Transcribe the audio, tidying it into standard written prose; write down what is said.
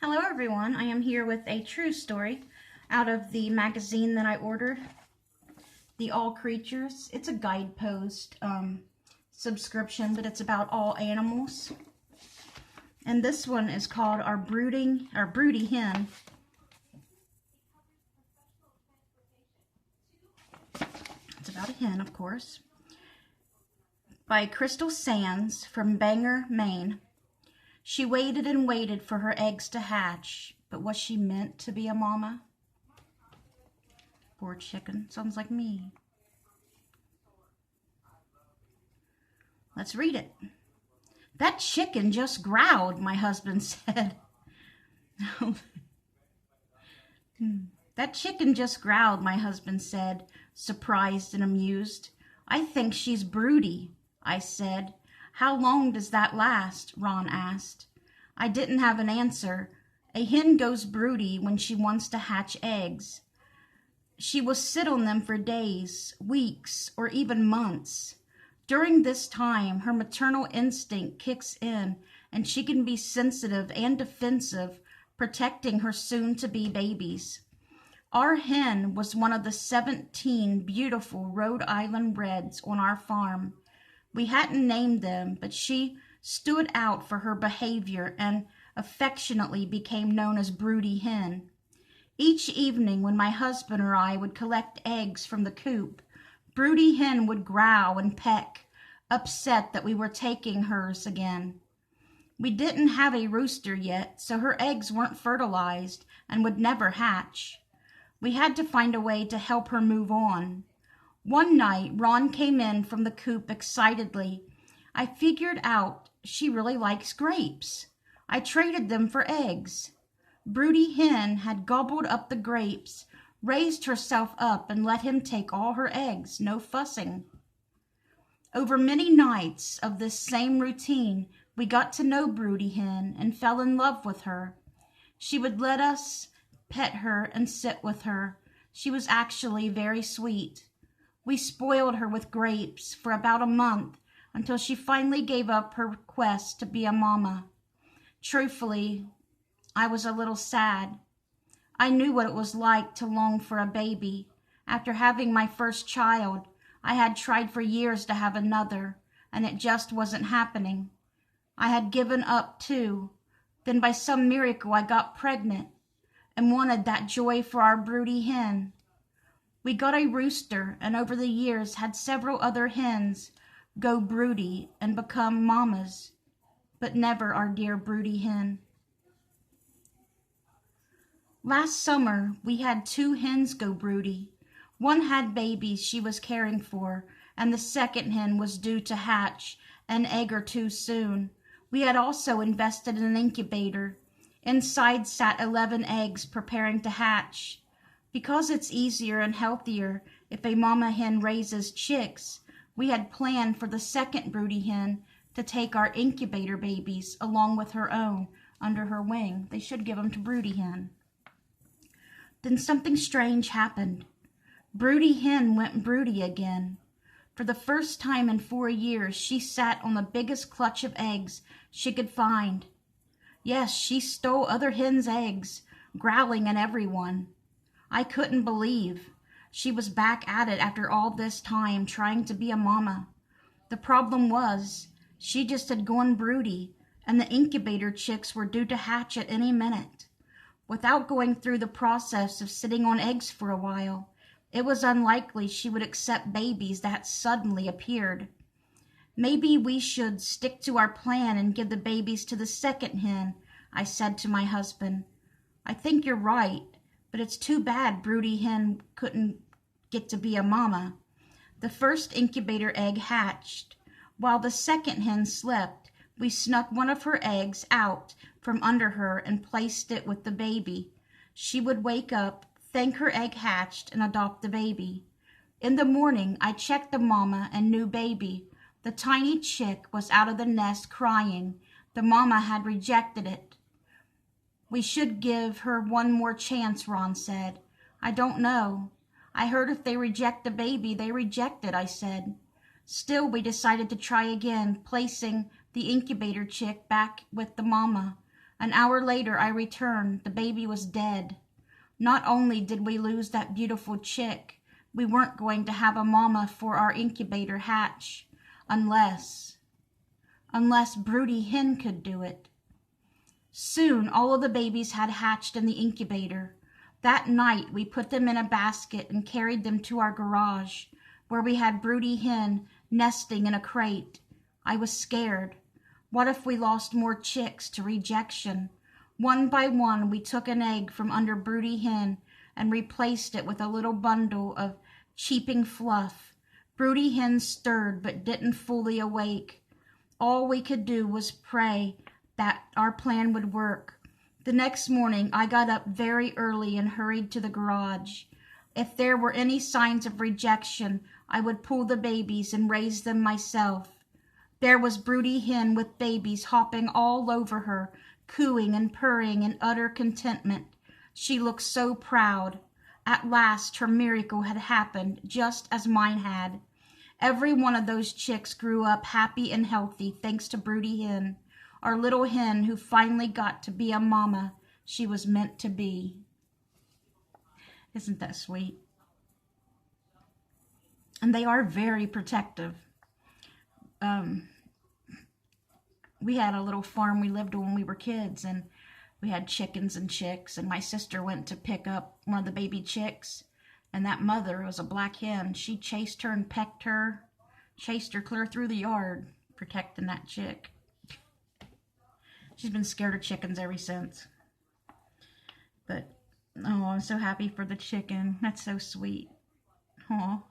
Hello everyone, I am here with a true story out of the magazine that I ordered, The All Creatures. It's a guidepost subscription, but it's about all animals. And this one is called Our Broody Hen. It's about a hen, of course. By Crystal Sands from Bangor, Maine. She waited and waited for her eggs to hatch, but was she meant to be a mama? Poor chicken. Sounds like me. Let's read it. That chicken just growled, my husband said. That chicken just growled, my husband said, surprised and amused. I think she's broody, I said. How long does that last? Ron asked. I didn't have an answer. A hen goes broody when she wants to hatch eggs. She will sit on them for days, weeks, or even months. During this time, her maternal instinct kicks in, and she can be sensitive and defensive, protecting her soon-to-be babies. Our hen was one of the 17 beautiful Rhode Island Reds on our farm. We hadn't named them, but she stood out for her behavior and affectionately became known as Broody Hen. Each evening when my husband or I would collect eggs from the coop, Broody Hen would growl and peck, upset that we were taking hers again. We didn't have a rooster yet, so her eggs weren't fertilized and would never hatch. We had to find a way to help her move on. One night, Ron came in from the coop excitedly. I figured out she really likes grapes. I traded them for eggs. Broody Hen had gobbled up the grapes, raised herself up, and let him take all her eggs, no fussing. Over many nights of this same routine, we got to know Broody Hen and fell in love with her. She would let us pet her and sit with her. She was actually very sweet. We spoiled her with grapes for about a month until she finally gave up her quest to be a mama. Truthfully, I was a little sad. I knew what it was like to long for a baby. After having my first child, I had tried for years to have another, and it just wasn't happening. I had given up too. Then by some miracle I got pregnant and wanted that joy for our Broody Hen. We got a rooster and over the years had several other hens go broody and become mamas, but never our dear Broody Hen. Last summer, we had 2 hens go broody. One had babies she was caring for, and the second hen was due to hatch an egg or 2 soon. We had also invested in an incubator. Inside sat 11 eggs preparing to hatch. Because it's easier and healthier if a mama hen raises chicks, we had planned for the second Broody Hen to take our incubator babies along with her own under her wing. They should give them to Broody Hen. Then something strange happened. Broody Hen went broody again. For the first time in 4 years, she sat on the biggest clutch of eggs she could find. Yes, she stole other hens' eggs, growling at everyone. I couldn't believe she was back at it after all this time trying to be a mama. The problem was she just had gone broody, and the incubator chicks were due to hatch at any minute. Without going through the process of sitting on eggs for a while, it was unlikely she would accept babies that suddenly appeared. Maybe we should stick to our plan and give the babies to the second hen, I said to my husband. I think you're right, but it's too bad Broody Hen couldn't get to be a mama. The first incubator egg hatched. While the second hen slept, we snuck one of her eggs out from under her and placed it with the baby. She would wake up, think her egg hatched, and adopt the baby. In the morning, I checked the mama and new baby. The tiny chick was out of the nest crying. The mama had rejected it. We should give her one more chance, Ron said. I don't know. I heard if they reject the baby, they reject it, I said. Still, we decided to try again, placing the incubator chick back with the mama. An hour later I returned. The baby was dead. Not only did we lose that beautiful chick, we weren't going to have a mama for our incubator hatch, unless Broody hen could do it. Soon all of the babies had hatched in the incubator. That night we put them in a basket and carried them to our garage, where we had Broody hen nesting in a crate. I was scared. What if we lost more chicks to rejection? One by one we took an egg from under Broody hen and replaced it with a little bundle of cheeping fluff. Broody hen stirred but didn't fully awake. All we could do was pray that our plan would work. The next morning I got up very early and hurried to the garage. If there were any signs of rejection, I would pull the babies and raise them myself. There was Broody hen with babies hopping all over her, cooing and purring in utter contentment. She looked so proud. At last her miracle had happened, just as mine had. Every one of those chicks grew up happy and healthy, thanks to Broody hen, our little hen who finally got to be a mama she was meant to be. Isn't that sweet? And they are very protective. We had a little farm we lived on when we were kids, and we had chickens and chicks, and my sister went to pick up one of the baby chicks, and that mother was a black hen. She chased her and pecked her, chased her clear through the yard, protecting that chick. She's been scared of chickens ever since. But, oh, I'm so happy for the chicken. That's so sweet. Aw.